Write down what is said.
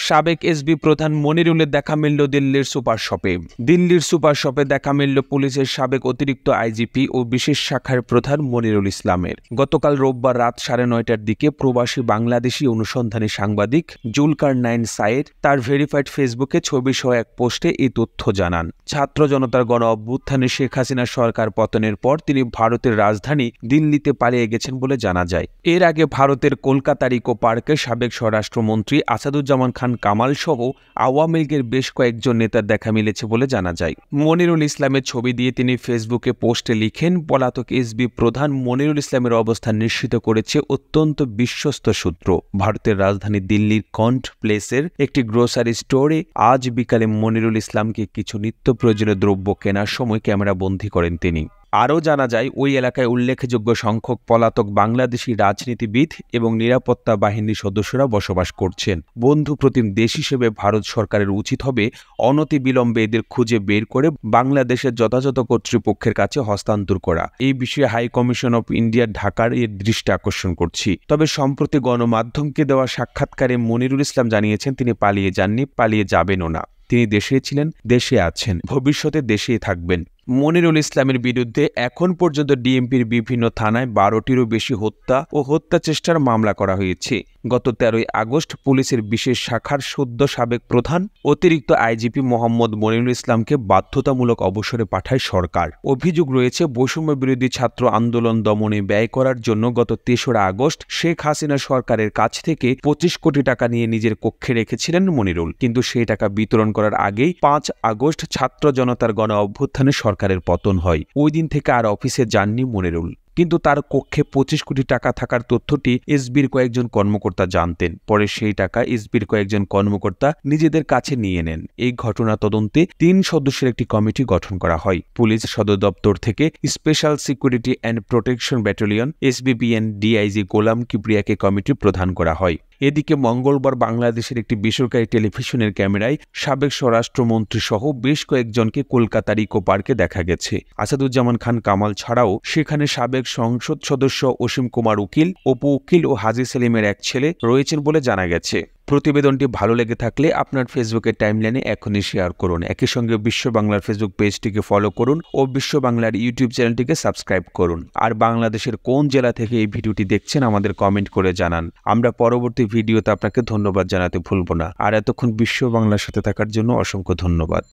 সাবেক এসবি প্রধান মনিরুলের দেখা মিলল দিল্লির সুপার শপে। দিল্লির সুপার শপে দেখা মিলল পুলিশের সাবেক অতিরিক্ত আইজিপি ও বিশেষ শাখার প্রধান মনিরুল ইসলামের। গতকাল রোববার রাত 9:30টার দিকে প্রবাসী বাংলাদেশি অনুসন্ধানী সাংবাদিক জুলকারনাইন সায়েদ তার ভেরিফাইড ফেসবুকে ছবিসহ এক পোস্টে এই তথ্য জানান। ছাত্র জনতার গণ অভ্যুত্থানে শেখ হাসিনা সরকার পতনের পর তিনি ভারতের রাজধানী দিল্লিতে পালিয়ে গেছেন বলে জানা যায়। এর আগে ভারতের কলকাতার ইকো পার্কে সাবেক স্বরাষ্ট্রমন্ত্রী আসাদুজ্জামান খান কামাল সহ আওয়ামী লীগের বেশ কয়েকজন নেতার দেখা মিলেছে বলে জানা যায়। মনিরুল ইসলামের ছবি দিয়ে তিনি ফেসবুকে পোস্টে লিখেন, পলাতক এসবি প্রধান মনিরুল ইসলামের অবস্থান নিশ্চিত করেছে অত্যন্ত বিশ্বস্ত সূত্র। ভারতের রাজধানী দিল্লির কন্ট প্লেসের একটি গ্রোসারি স্টোরে আজ বিকালে মনিরুল ইসলামকে কিছু নিত্য প্রয়োজনীয় দ্রব্য কেনার সময় ক্যামেরা বন্দী করেন তিনি। আরও জানা যায়, ওই এলাকায় উল্লেখযোগ্য সংখ্যক পলাতক বাংলাদেশি রাজনীতিবিদ এবং নিরাপত্তা বাহিনীর সদস্যরা বসবাস করছেন। বন্ধু প্রতিম দেশ হিসেবে ভারত সরকারের উচিত হবে অনতিবিলম্বে এদের খুঁজে বের করে বাংলাদেশের যথাযথ কর্তৃপক্ষের কাছে হস্তান্তর করা। এই বিষয়ে হাই কমিশন অফ ইন্ডিয়া ঢাকার এর দৃষ্টি আকর্ষণ করছি। তবে সম্প্রতি গণমাধ্যমকে দেওয়া সাক্ষাৎকারে মনিরুল ইসলাম জানিয়েছেন তিনি পালিয়ে যাননি, পালিয়ে যাবেনও না। তিনি দেশে ছিলেন, দেশে আছেন, ভবিষ্যতে দেশেই থাকবেন। মনিরুল ইসলামের বিরুদ্ধে এখন পর্যন্ত ডিএমপির বিভিন্ন থানায় 12টিরও বেশি হত্যা ও হত্যা চেষ্টার মামলা করা হয়েছে। গত 13ই আগস্ট পুলিশের বিশেষ শাখার সদ্য সাবেক প্রধান অতিরিক্ত আইজিপি মোহাম্মদ মনিরুল ইসলামকে বাধ্যতামূলক অবসরে পাঠায় সরকার। অভিযোগ রয়েছে, বৈষম্য বিরোধী ছাত্র আন্দোলন দমনে ব্যয় করার জন্য গত 3রা আগস্ট শেখ হাসিনা সরকারের কাছ থেকে 25 কোটি টাকা নিয়ে নিজের কক্ষে রেখেছিলেন মনিরুল। কিন্তু সেই টাকা বিতরণ করার আগেই 5 আগস্ট ছাত্র জনতার গণ অভ্যুত্থানে সরকারের পতন হয়। ওই দিন থেকে আর অফিসে যাননি মনিরুল। কিন্তু তার কক্ষে 25 কোটি টাকা থাকার তথ্যটি এসবির কয়েকজন কর্মকর্তা জানতেন। পরে সেই টাকা এসবির কয়েকজন কর্মকর্তা নিজেদের কাছে নিয়ে নেন। এই ঘটনা তদন্তে 3 সদস্যের একটি কমিটি গঠন করা হয়। পুলিশ সদর দপ্তর থেকে special security and protection battalion SBPN DIG Golam কিবরিয়াকে কমিটি প্রদান করা হয়। এদিকে মঙ্গলবার বাংলাদেশের একটি বেসরকারি টেলিভিশনের ক্যামেরায় সাবেক স্বরাষ্ট্রমন্ত্রী সহ বেশ কয়েকজনকে কলকাতার ইকো পার্কে দেখা গেছে। আসাদুজ্জামান খান কামাল ছাড়াও সেখানে সাবেক সংসদ সদস্য অসীম কুমার উকিল, অপু উকিল ও হাজী সেলিমের এক ছেলে রয়েছেন বলে জানা গেছে। প্রতিবেদনটি ভালো লেগে থাকলে আপনার ফেসবুকের টাইমলাইনে এখনই শেয়ার করুন। একই সঙ্গে বিশ্ব বাংলার ফেসবুক পেজটিকে ফলো করুন ও বিশ্ব বাংলার ইউটিউব চ্যানেলটিকে সাবস্ক্রাইব করুন। আর বাংলাদেশের কোন জেলা থেকে এই ভিডিওটি দেখছেন আমাদের কমেন্ট করে জানান। আমরা পরবর্তী ভিডিওতে আপনাকে ধন্যবাদ জানাতে ভুলব না। আর এতক্ষণ বিশ্ব বাংলার সাথে থাকার জন্য অসংখ্য ধন্যবাদ।